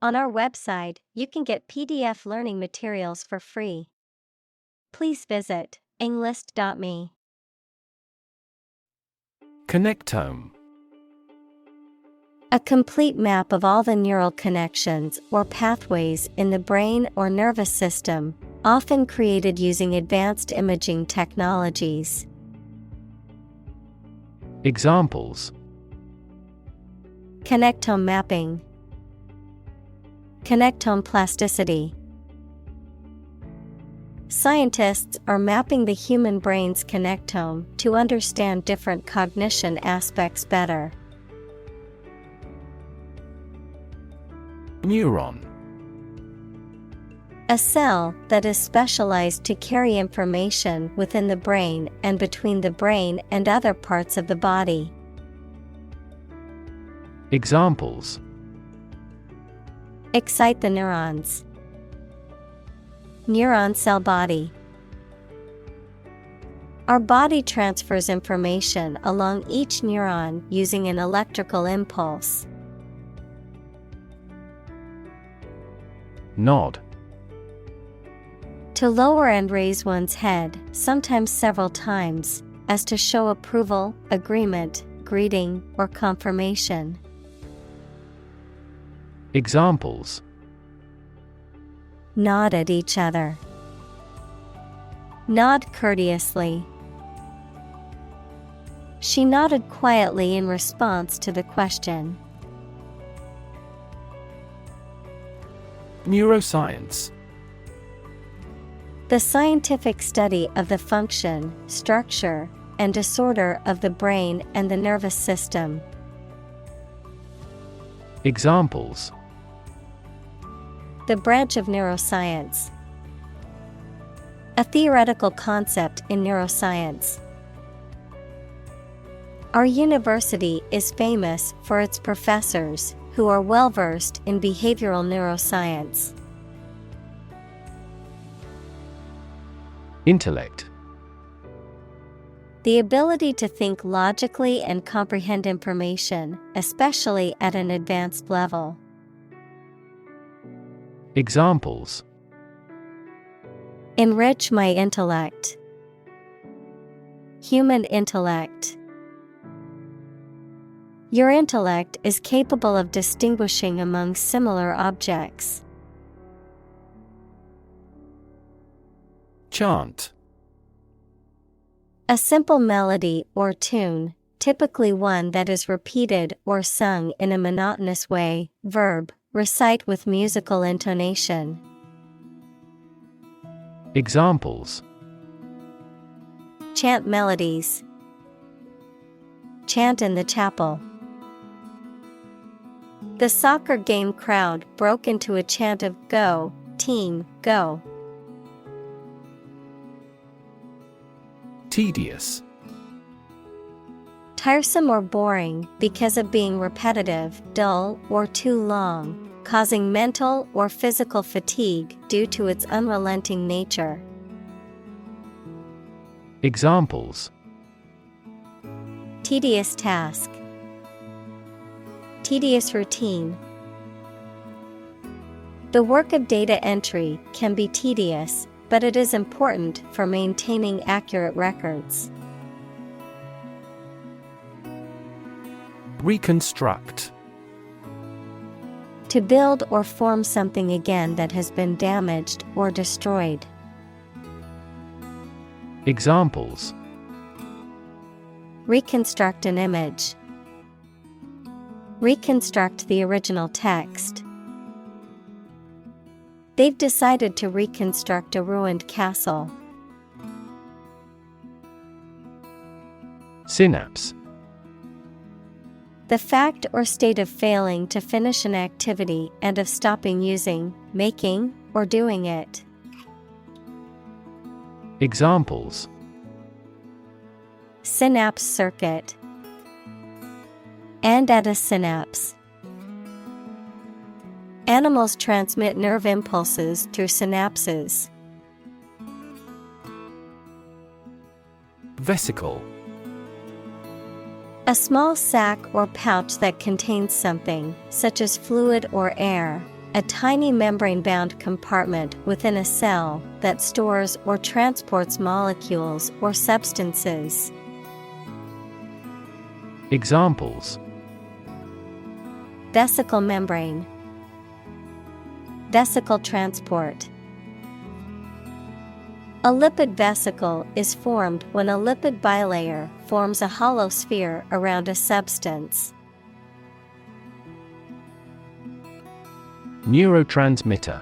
On our website, you can get PDF learning materials for free. Please visit englist.me. Connectome. A complete map of all the neural connections or pathways in the brain or nervous system, often created using advanced imaging technologies. Examples: Connectome mapping, connectome plasticity. Scientists are mapping the human brain's connectome to understand different cognition aspects better. Neuron. A cell that is specialized to carry information within the brain and between the brain and other parts of the body. Examples: Excite the neurons. Neuron cell body. Our body transfers information along each neuron using an electrical impulse. Nod. To lower and raise one's head, sometimes several times, as to show approval, agreement, greeting, or confirmation. Examples: Nod at each other. Nod courteously. She nodded quietly in response to the question. Neuroscience. The scientific study of the function, structure, and disorder of the brain and the nervous system. Examples: The branch of neuroscience. A theoretical concept in neuroscience. Our university is famous for its professors, who are well-versed in behavioral neuroscience. Intellect. The ability to think logically and comprehend information, especially at an advanced level. Examples: Enrich my intellect. Human intellect. Your intellect is capable of distinguishing among similar objects. Chant. A simple melody or tune, typically one that is repeated or sung in a monotonous way. Verb, recite with musical intonation. Examples: Chant melodies. Chant in the chapel. The soccer game crowd broke into a chant of "Go, team, go." Tedious. Tiresome or boring because of being repetitive, dull, or too long, causing mental or physical fatigue due to its unrelenting nature. Examples: Tedious task. Tedious routine. The work of data entry can be tedious, but it is important for maintaining accurate records. Reconstruct. To build or form something again that has been damaged or destroyed. Examples: Reconstruct an image. Reconstruct the original text. They've decided to reconstruct a ruined castle. Synapse. The fact or state of failing to finish an activity and of stopping using, making, or doing it. Examples: Synapse circuit. And at a synapse. Animals transmit nerve impulses through synapses. Vesicle. A small sac or pouch that contains something, such as fluid or air, a tiny membrane-bound compartment within a cell that stores or transports molecules or substances. Examples: Vesicle membrane, vesicle transport. A lipid vesicle is formed when a lipid bilayer forms a hollow sphere around a substance. Neurotransmitter.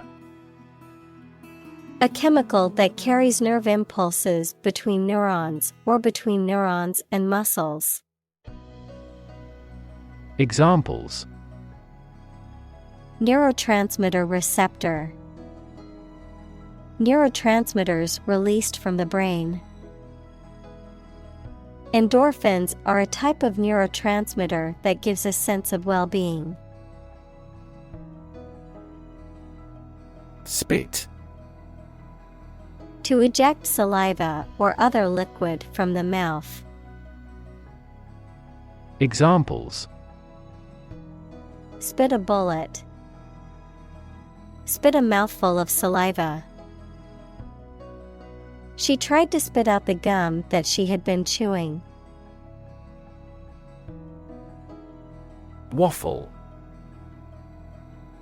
A chemical that carries nerve impulses between neurons or between neurons and muscles. Examples: Neurotransmitter receptor. Neurotransmitters released from the brain. Endorphins are a type of neurotransmitter that gives a sense of well-being. Spit. To eject saliva or other liquid from the mouth. Examples: Spit a bullet. Spit a mouthful of saliva. She tried to spit out the gum that she had been chewing. Waffle.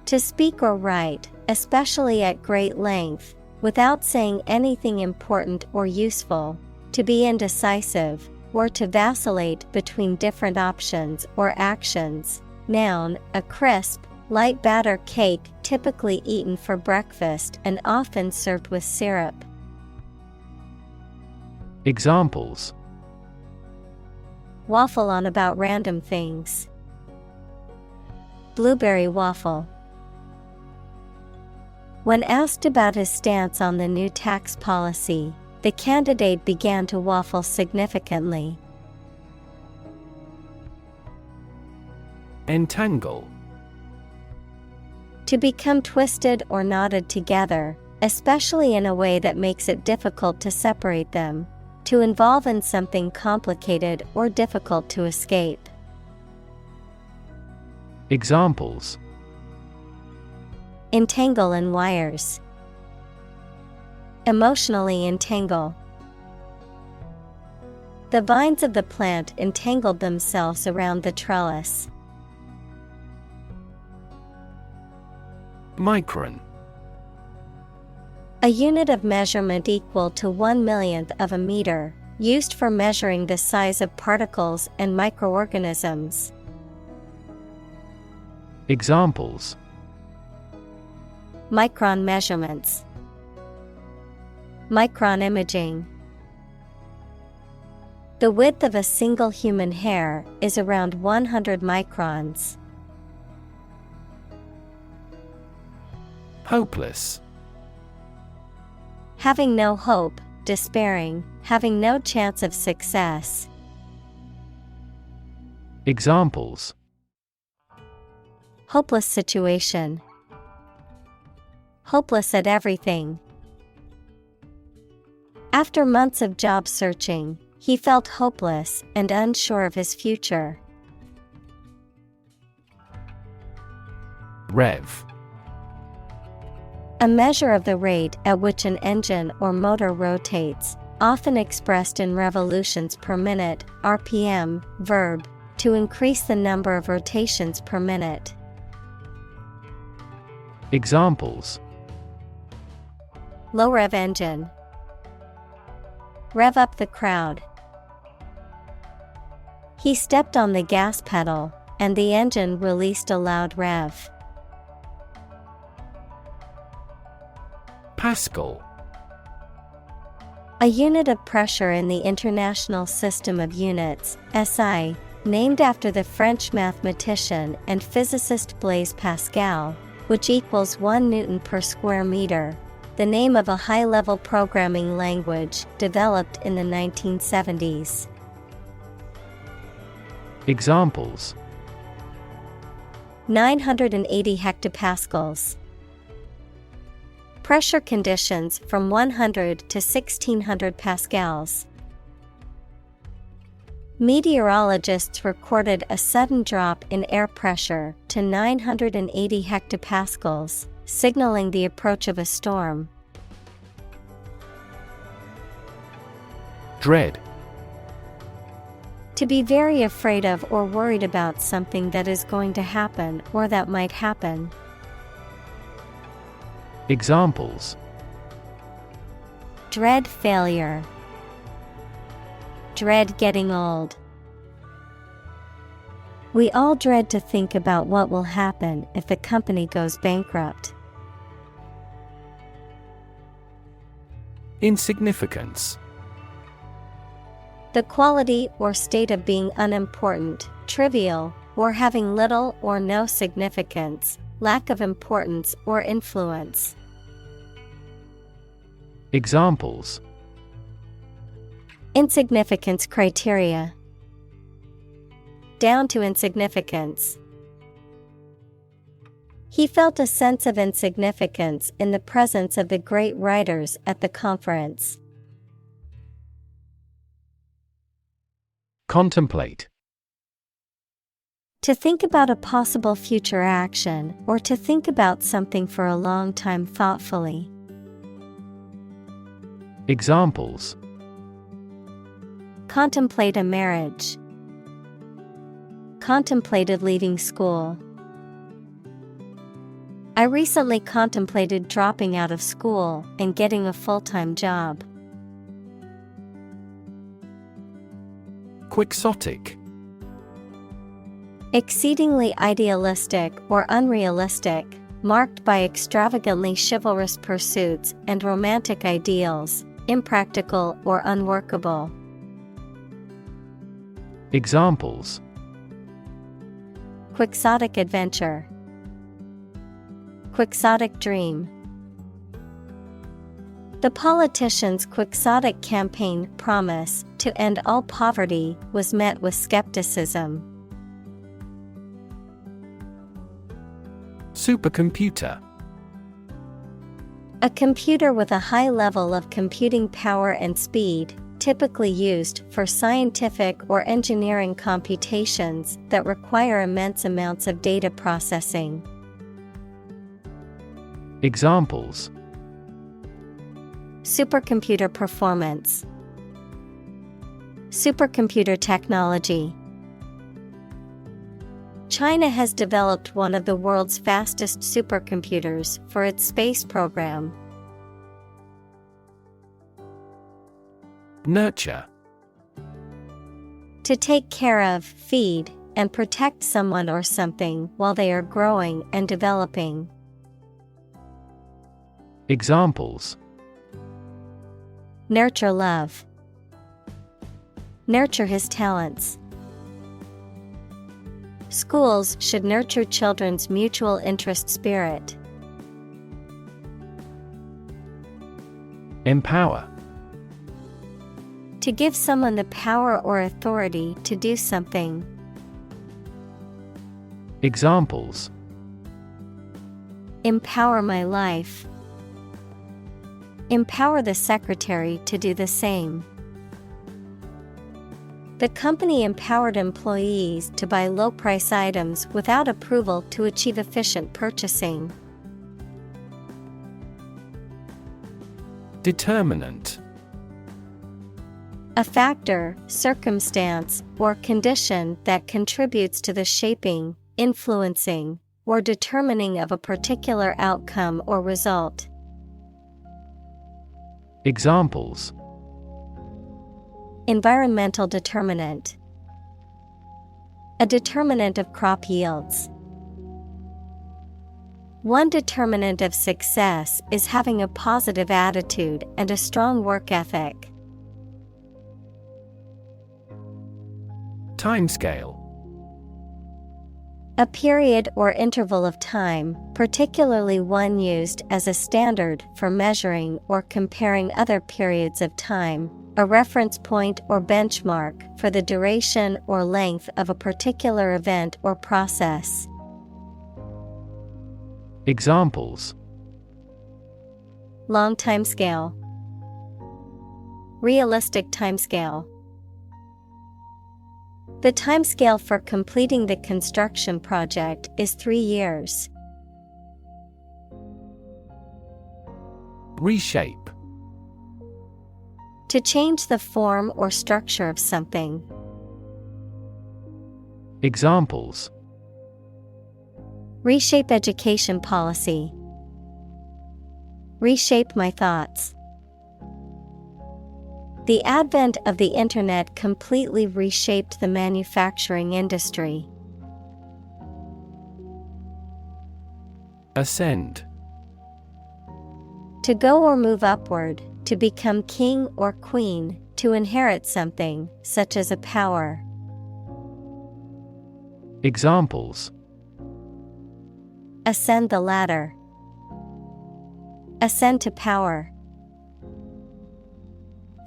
To speak or write, especially at great length, without saying anything important or useful, to be indecisive, or to vacillate between different options or actions. Noun, a crisp, light batter cake typically eaten for breakfast and often served with syrup. Examples: Waffle on about random things. Blueberry waffle. When asked about his stance on the new tax policy, the candidate began to waffle significantly. Entangle. To become twisted or knotted together, especially in a way that makes it difficult to separate them. To involve in something complicated or difficult to escape. Examples: Entangle in wires. Emotionally entangle. The vines of the plant entangled themselves around the trellis. Micron. A unit of measurement equal to 1/1,000,000th of a meter, used for measuring the size of particles and microorganisms. Examples: Micron measurements. Micron imaging. The width of a single human hair is around 100 microns. Hopeless. Having no hope, despairing, having no chance of success. Examples: Hopeless situation. Hopeless at everything. After months of job searching, he felt hopeless and unsure of his future. Rev. A measure of the rate at which an engine or motor rotates, often expressed in revolutions per minute, RPM, verb, to increase the number of rotations per minute. Examples: Low rev engine. Rev up the crowd. He stepped on the gas pedal, and the engine released a loud rev. Pascal. A unit of pressure in the International System of Units, SI, named after the French mathematician and physicist Blaise Pascal, which equals 1 Newton per square meter, the name of a high-level programming language developed in the 1970s. Examples: 980 hectopascals. Pressure conditions from 100 to 1600 pascals. Meteorologists recorded a sudden drop in air pressure to 980 hectopascals signaling the approach of a storm. Dread. To be very afraid of or worried about something that is going to happen or that might happen. Examples: Dread failure. Dread getting old. We all dread to think about what will happen if the company goes bankrupt. Insignificance. The quality or state of being unimportant, trivial, or having little or no significance, lack of importance or influence. Examples: Insignificance criteria. Down to insignificance. He felt a sense of insignificance in the presence of the great writers at the conference. Contemplate. To think about a possible future action or to think about something for a long time thoughtfully. Examples: Contemplate a marriage. Contemplated leaving school. I recently contemplated dropping out of school and getting a full-time job. Quixotic. Exceedingly idealistic or unrealistic, marked by extravagantly chivalrous pursuits and romantic ideals, impractical or unworkable. Examples: Quixotic adventure. Quixotic dream. The politician's quixotic campaign promise to end all poverty was met with skepticism. Supercomputer. A computer with a high level of computing power and speed, typically used for scientific or engineering computations that require immense amounts of data processing. Examples: Supercomputer performance. Supercomputer technology. China has developed one of the world's fastest supercomputers for its space program. Nurture. To take care of, feed, and protect someone or something while they are growing and developing. Examples: Nurture love. Nurture his talents. Schools should nurture children's mutual interest spirit. Empower. To give someone the power or authority to do something. Examples: Empower my life. Empower the secretary to do the same. The company empowered employees to buy low-price items without approval to achieve efficient purchasing. Determinant. A factor, circumstance, or condition that contributes to the shaping, influencing, or determining of a particular outcome or result. Examples: Environmental determinant. A determinant of crop yields. One determinant of success is having a positive attitude and a strong work ethic. Timescale. A period or interval of time, particularly one used as a standard for measuring or comparing other periods of time, a reference point or benchmark for the duration or length of a particular event or process. Examples: Long timescale. Realistic timescale. The timescale for completing the construction project is 3 years. Reshape. To change the form or structure of something. Examples: Reshape education policy. Reshape my thoughts. The advent of the internet completely reshaped the manufacturing industry. Ascend. To go or move upward, to become king or queen, to inherit something, such as a power. Examples: Ascend the ladder. Ascend to power.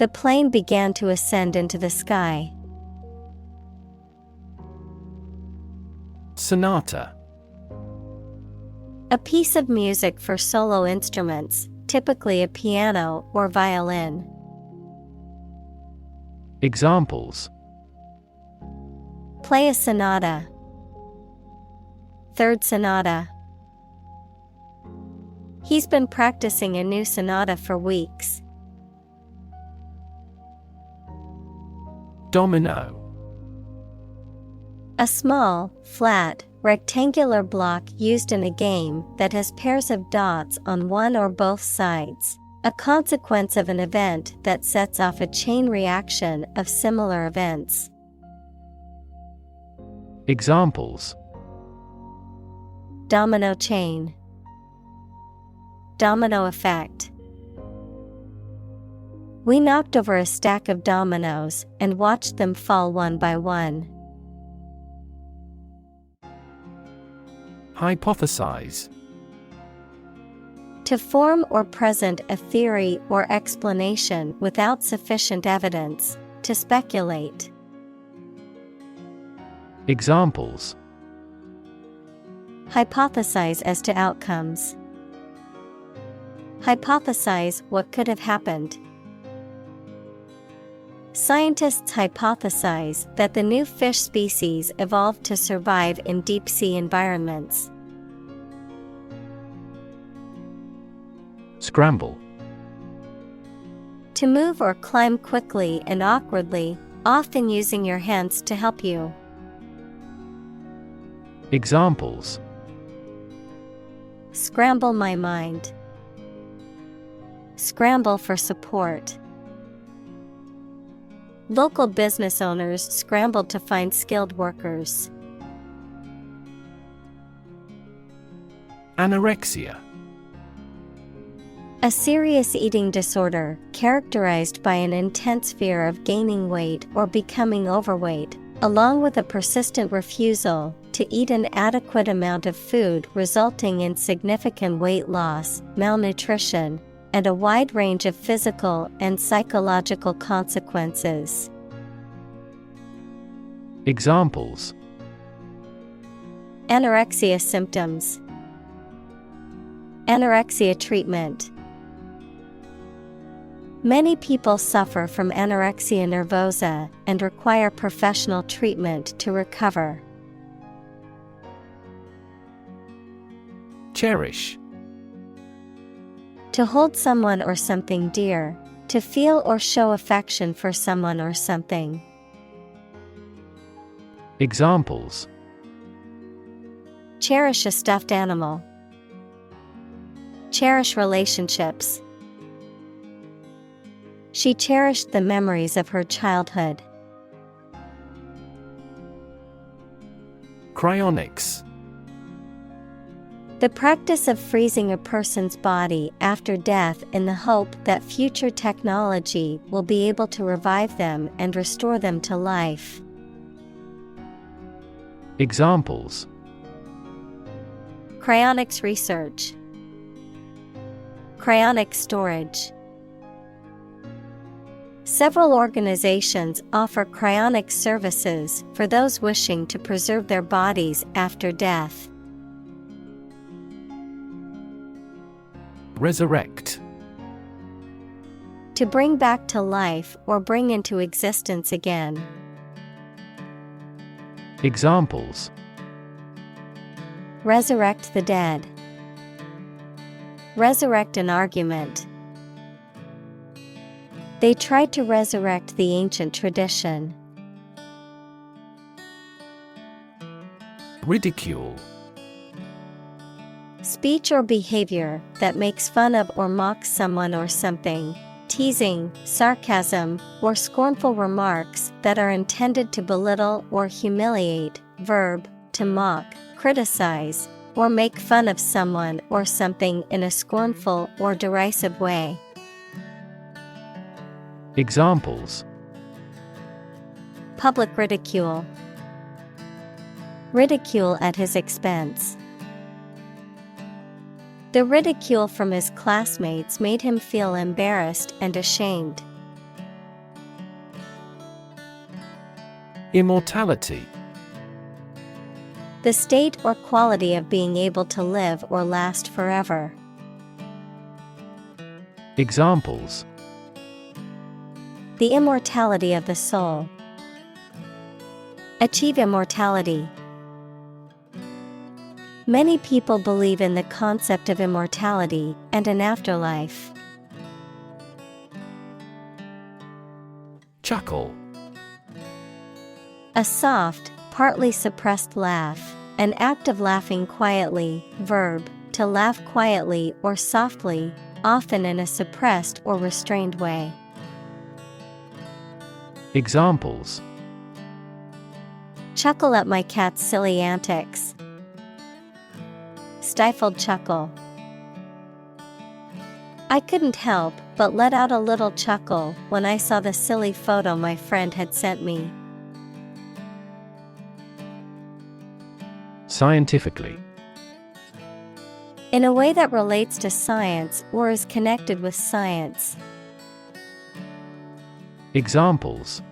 The plane began to ascend into the sky. Sonata. A piece of music for solo instruments, typically a piano or violin. Examples: Play a sonata. Third sonata. He's been practicing a new sonata for weeks. Domino. A small, flat, rectangular block used in a game that has pairs of dots on one or both sides, a consequence of an event that sets off a chain reaction of similar events. Examples: Domino chain. Domino effect. We knocked over a stack of dominoes and watched them fall one by one. Hypothesize. To form or present a theory or explanation without sufficient evidence, to speculate. Examples: Hypothesize as to outcomes. Hypothesize what could have happened. Scientists hypothesize that the new fish species evolved to survive in deep-sea environments. Scramble. To move or climb quickly and awkwardly, often using your hands to help you. Examples: Scramble my mind. Scramble for support. Local business owners scrambled to find skilled workers. Anorexia. A serious eating disorder characterized by an intense fear of gaining weight or becoming overweight, along with a persistent refusal to eat an adequate amount of food, resulting in significant weight loss, malnutrition, and a wide range of physical and psychological consequences. Examples: Anorexia symptoms. Anorexia treatment. Many people suffer from anorexia nervosa and require professional treatment to recover. Cherish. To hold someone or something dear, to feel or show affection for someone or something. Examples: Cherish a stuffed animal. Cherish relationships. She cherished the memories of her childhood. Cryonics. The practice of freezing a person's body after death in the hope that future technology will be able to revive them and restore them to life. Examples: Cryonics research. Cryonic storage. Several organizations offer cryonic services for those wishing to preserve their bodies after death. Resurrect. To bring back to life or bring into existence again. Examples: Resurrect the dead. Resurrect an argument. They tried to resurrect the ancient tradition. Ridicule. Speech or behavior that makes fun of or mocks someone or something. Teasing, sarcasm, or scornful remarks that are intended to belittle or humiliate. Verb, to mock, criticize, or make fun of someone or something in a scornful or derisive way. Examples: Public ridicule. Ridicule at his expense. The ridicule from his classmates made him feel embarrassed and ashamed. Immortality. The state or quality of being able to live or last forever. Examples: The immortality of the soul. Achieve immortality. Many people believe in the concept of immortality and an afterlife. Chuckle. A soft, partly suppressed laugh, an act of laughing quietly. Verb, to laugh quietly or softly, often in a suppressed or restrained way. Examples: Chuckle at my cat's silly antics. Stifled chuckle. I couldn't help but let out a little chuckle when I saw the silly photo my friend had sent me. Scientifically. In a way that relates to science or is connected with science. Examples: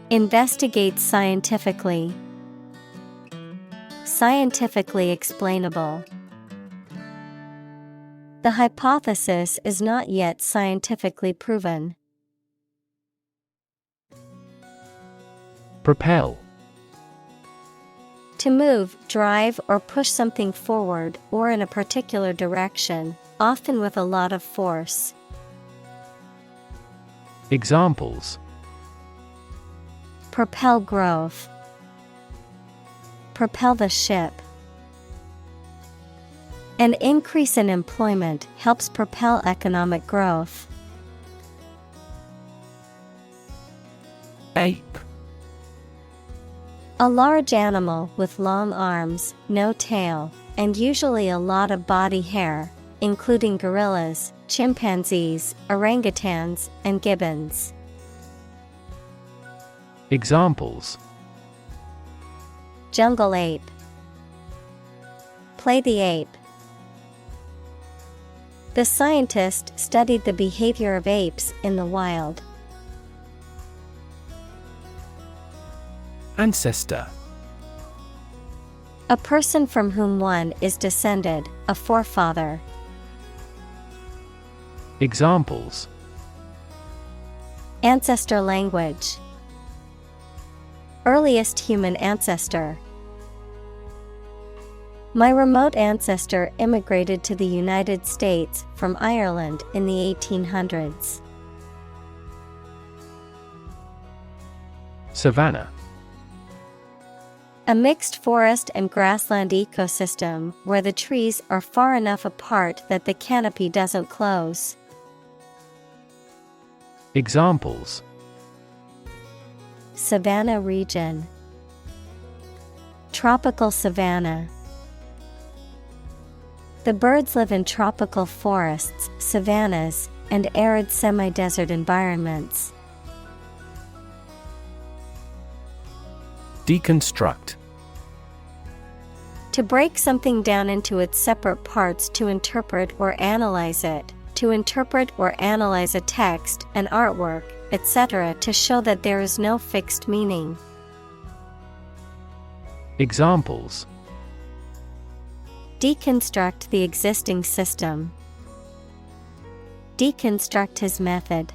Investigate scientifically. Scientifically explainable. The hypothesis is not yet scientifically proven. Propel. To move, drive, or push something forward or in a particular direction, often with a lot of force. Examples: Propel growth. Propel the ship. An increase in employment helps propel economic growth. Ape. A large animal with long arms, no tail, and usually a lot of body hair, including gorillas, chimpanzees, orangutans, and gibbons. Examples: Jungle ape. Play the ape. The scientist studied the behavior of apes in the wild. Ancestor. A person from whom one is descended, a forefather. Examples: Ancestor language. Earliest human ancestor. My remote ancestor immigrated to the United States from Ireland in the 1800s. Savanna. A mixed forest and grassland ecosystem where the trees are far enough apart that the canopy doesn't close. Examples: Savanna region. Tropical savanna. The birds live in tropical forests, savannas, and arid semi-desert environments. Deconstruct. To break something down into its separate parts to interpret or analyze it, to interpret or analyze a text, an artwork, etc. to show that there is no fixed meaning. Examples: Deconstruct the existing system. Deconstruct his method.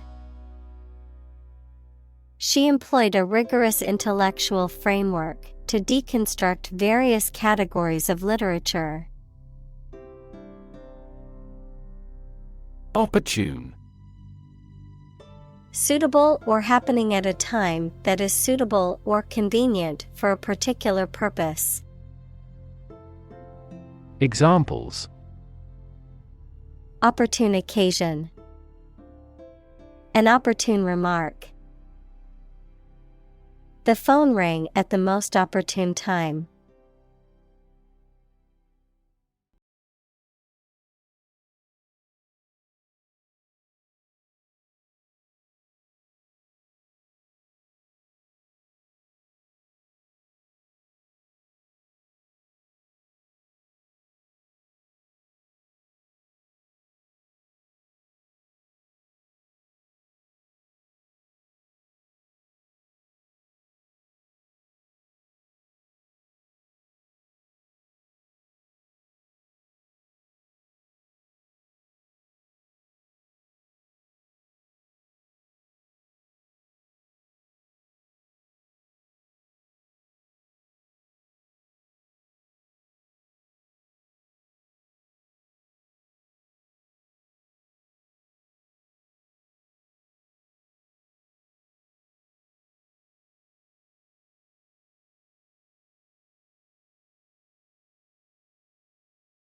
She employed a rigorous intellectual framework to deconstruct various categories of literature. Opportune. Suitable or happening at a time that is suitable or convenient for a particular purpose. Examples: Opportune occasion. An opportune remark. The phone rang at the most opportune time.